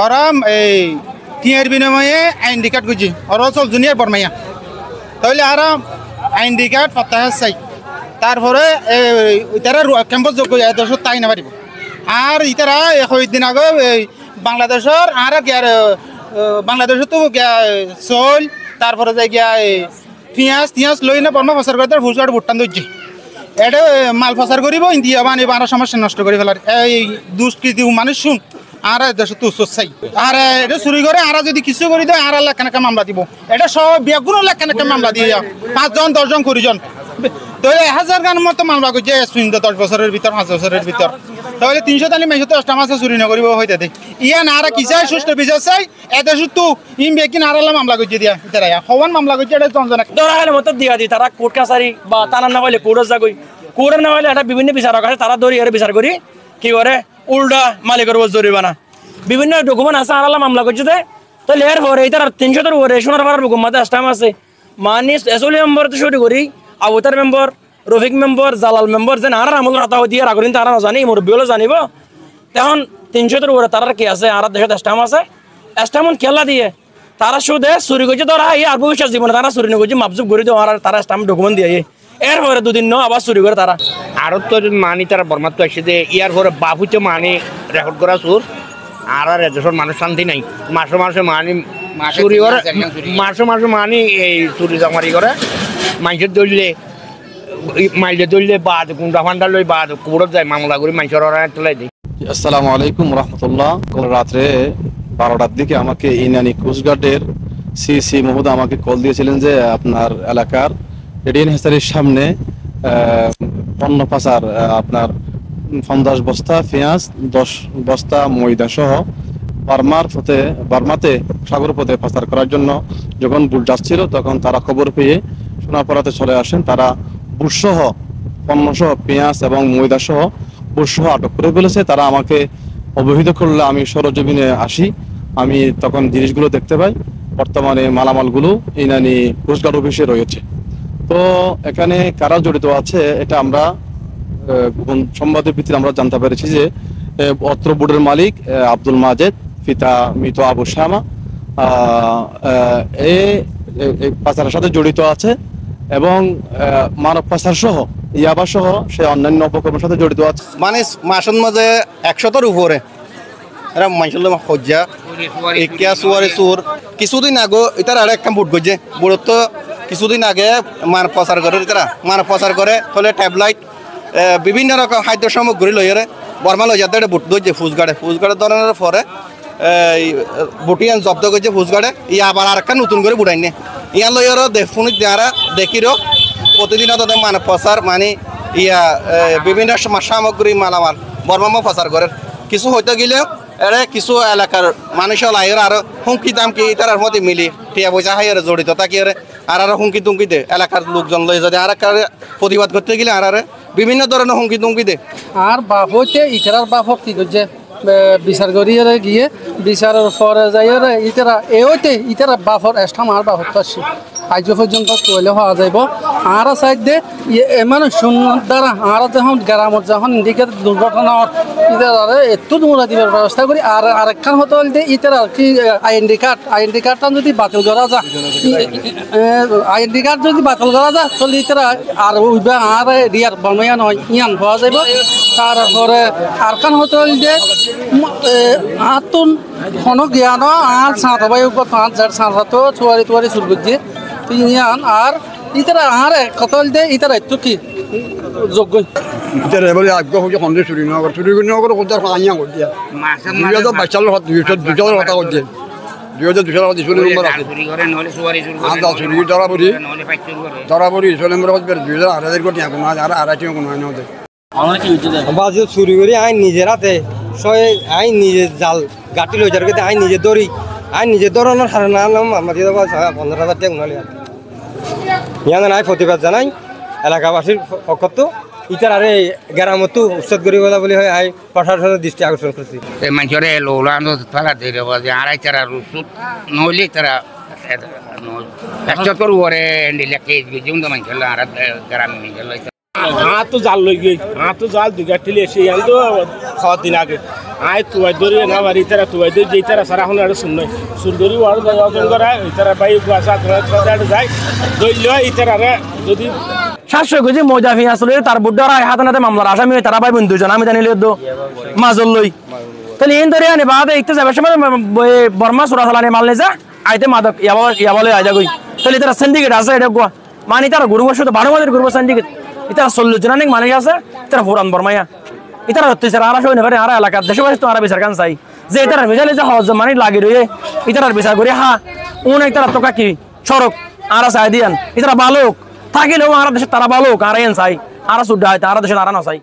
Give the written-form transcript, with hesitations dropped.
ওরা এই টিয়ার বিনিময়ে আইডি কার্ড করছি ওরা চল জুনিয়র বর্মাইয়া তাহলে আর আইডি কার্ড প্রত্যাহ চাই তারপরে তারা ক্যাম্পাস যোগ্য দেশত তাই না পারিব আর ইতারা কয়েকদিন আগে বাংলাদেশের আর বাংলাদেশে তো চল তারপরে যাই গিয়া পিঁয়াজ লই না বর্মা প্রচার করে তার ফুসগাড় ভুটান ধরছে এটা মাল প্রচার করিব ইন্ডিয়া মানে আর সমস্যা নষ্ট করে ফেলার এই দুষ্কৃতি মানুষ শুন আর দেশে তো চাই আর এটা চুরি করে আর যদি কিছু করে দেয় আর লাখ কেনেকে মামলা দিব এটা সব বেগুন লাখ কেনেকে মামলা দিয়ে 5 জন 10 জন 20 জন 1000 গান মতো মামলা করছে 10 বছরের ভিতর 5 বছরের ভিতর তাহলে 300 তালি মেশো তো 8 মাসে চুরি না করিব হইতে দেয় ইয়া না আর কি চাই সুষ্ঠু বিচার চাই এদেশ তো ইম বেকিন আর মামলা করছে দিয়া তারা হওয়ান মামলা করছে এটা জনজনা ধরা হলে মতো দিয়া দি তারা কোর্ট কাছারি বা তারা না হলে কোর্টে যাগই কোর্টে না হলে এটা বিভিন্ন বিচারক আছে তারা ধরি এর বিচার করি কি করে উল্টা মালিকের উপর জরিমানা বিভিন্ন ডকুমেন্ট আছে আর মামলা করছে তাহলে এর পরে তার 300 উপরে সোনার পাড়ার হুকুমতে আস্তাম আছে মানিস এসলি মেম্বার তো শুরু করি Abtar member Rafiq member Jalal member যেন আর আমল রাতা দিয়ে রাগরিন তারা জানি মুরব্বীও জানিব তখন 300 উপরে তারা কি আছে আর দেশে আস্তাম আছে আস্তামন খেলা দিয়ে তারা সুদে চুরি করছে ধরা এই আর ভবিষ্যৎ জীবনে তারা চুরি করছে মাপজুপ করে দেওয়া আর তারা আস্তাম ডকুমেন্ট দিয়ে এরপরে 2 দিন আবার চুরি করে তারা আর তো মানি তারা বর্মাত আসছে যে ইয়ার পরে বাবুতে মানি রেকর্ড করা সুর আর দেশের মানুষ শান্তি নাই মাসে মাসে মানি চুরি করে মাসে মাসে মানি এই চুরি জামারি করে মানুষের দৌড়লে মাইলে দৌড়লে বাদ গুন্ডা ফান্ডা লই বাদ কোর্টত যায় মামলা করে মানুষের তোলাই দিই। আসসালামু আলাইকুম রহমতুল্লাহ। কাল রাত্রে 12টার দিকে আমাকে ইনানি কোস্টগার্ডের সিসি মহোদয় আমাকে কল দিয়েছিলেন যে আপনার এলাকার রেডিয়ান হেসারির সামনে পণ্য পাচার আপনার 50 বস্তা পেঁয়াজ 10 বস্তা ময়দা সহ বার্মাতে সাগর পথে পাচার করার জন্য যখন বুট যাচ্ছিল তখন তারা খবর পেয়ে সোনারপাড়াতে চলে আসেন। তারা বুটসহ পণ্যসহ পেঁয়াজ এবং ময়দা সহ বুটসহ আটক করে ফেলেছে। তারা আমাকে অবহিত করলে আমি সরজমিনে আসি। আমি তখন জিনিসগুলো দেখতে পাই বর্তমানে মালামালগুলো ইনানি কোস্টগার্ড অফিসে রয়েছে। তো এখানে কারা জড়িত আছে এটা আমরা সংবাদের ভিত্তিতে আমরা জানতে পেরেছি যে অত্র বোর্ডের মালিক আব্দুল মাজেদ, পিতা মৃত আবু শামা এই পাচারের সাথে জড়িত আছে এবং মানব পাচার সহ ইয়াবা সহ সে অন্যান্য অপকর্মের সাথে জড়িত আছে। মানে মাসের মাঝে 100টার উপরে এরা মানুষের হজ্জা ইকিয়া সুয়ারে সুর কিছুদিন আগে এটার আর একটা বুট গজে বুড়ত তো কিছুদিন আগে মানব পাচার করে তারা মানব পাচার করে তাহলে ট্যাবলাইট বিভিন্ন রকম খাদ্য সামগ্রী লইয়ারে বর্মা লই যাতে বুট দইছে ফুসগাড়ে ধরনের পরে বুটিয়ান জব্দ করছে ফুসগাড়ে ইয়া আবার আর একটা নতুন করে বুড়াই নে ইয়া লইয়ারও ফোনিক দেওয়ারা দেখিরও প্রতিদিন তাদের মানব পাচার মানে ইয়া বিভিন্ন সামগ্রী মালামাল বর্মা পাচার করে কিছু হইতে গেলেও এরা কিছু এলাকার মানুষের লাইয়ের আরো হুমকি দামকি তার মধ্যে মিলি টিয়া পয়সা হাইয়ার জড়িত তাকে আর হুমকি তুমকি দে এলাকার লোকজন লই যদি আর প্রতিবাদ করতে গেলে আর বিভিন্ন ধরনের হুমকি তুমকি দে আর বাপ হইতে ইটার বাপ কি করছে বিচার করিয়ে গিয়ে বিচারের পরে যাই ইতারা হইতে ইতারা বাপর এষ্টাম আর বাপ আসছে আজ পর্যন্ত তৈলে হওয়া যাইব আর সাইড দিয়ে এমন শূন্য দ্বারা আর যখন গ্রামত যখন ইন্ডিকেট দুর্ঘটনা ইতারা একটু দূরা দিবার ব্যবস্থা করি আর আরেকখান হতে হলে ইতারা কি আইডি কার্ডটা যদি বাতিল করা যায় আইডি কার্ড যদি বাতিল করা যায় তাহলে ইতারা আর উইবা আর রিয়ার বর্মাইয়া নয় ইয়ান হওয়া যাইব। তারপরে আরখান হতে হলে যে আতুন কোনো জ্ঞান আর সাঁত ভাই আর যার সাঁত চুয়ারি শুরু করছে ইয়ান আর ইতারা আর কত হলে ইতারা একটু কি যোগ্য ইতারা এবারে আগ্রহ হচ্ছে সন্দেহ চুরি নগর কোথাও আইয়া করছে 2022 কথা করছে 2002 কথা চুরি নম্বর আছে চুরি ধরাবরি চলে নম্বর 2008 কোটি এখন আর আড়াইটি কোনো হয় না ওদের বাজে চুরি করি আইন নিজের হাতে আইন নিজে জাল গাটি লই যার আইন নিজে দড়ি আইন নিজে দৌড়ানোর হার না আমাদের 15,000 টাকা উনালি ইয়ান নাই প্রতিবাদ জানাই এলাকাবাসীর পক্ষ ইতার আরে গ্রামতো উচ্ছেদ করি কথা বলি হয় আই প্রশাসনের দৃষ্টি আকর্ষণ করছি মানুষের লোলান তারা ধরে বাজে আড়াই তারা রুসুত নইলে তারা 100 উপরে লেখে যেমন মানুষের আর গ্রামে নিজের হাত তো জাল লই গই হাত তো জাল 2 গাটি এসে তো 6 দিন আগে আয় তুয়াই দরি না বাড়ি তারা তুয়াই দরি যেই তারা সারা এখন আর শুনই সুরদরি ওয়ার দজন করা এই তারা বাই কুয়াশা তোরা যায় দইল এই তারা যদি 700 কেজি ময়দা ফিয়া চলে তার বুড্ডার হাতে নাতে মামলার আসামি তারা ভাই বন্ধু জন আমি জানিলে দো মাজল লই তাহলে এন ধরে আনে বাদে ইতে যাবে সময় বর্মা সুরা সালানে মালনে যা আইতে মাদক ইয়াবলে আইজা গই তাহলে তারা সিন্ডিকেট আছে এটা গোয়া মানে তারা গুরুবর সাথে 12 মাদের গুরুবর সিন্ডিকেট এটা 40 জন অনেক মানুষ আছে তারা পুরান বর্মায়া এটা হচ্ছে স্যার আর সই নেবে আর এলাকার দেশবাসী তো আর বিচার কান চাই যে এটার মিজালে যে হজ মানে লাগি রয়ে এটার বিচার করে হ্যাঁ উন একটা টাকা কি সড়ক আর চাই দিয়ান এটা ভালো থাকিলেও আর দেশে তারা ভালো আর এন চাই আর সুদ্ধা আর দেশে তারা না চাই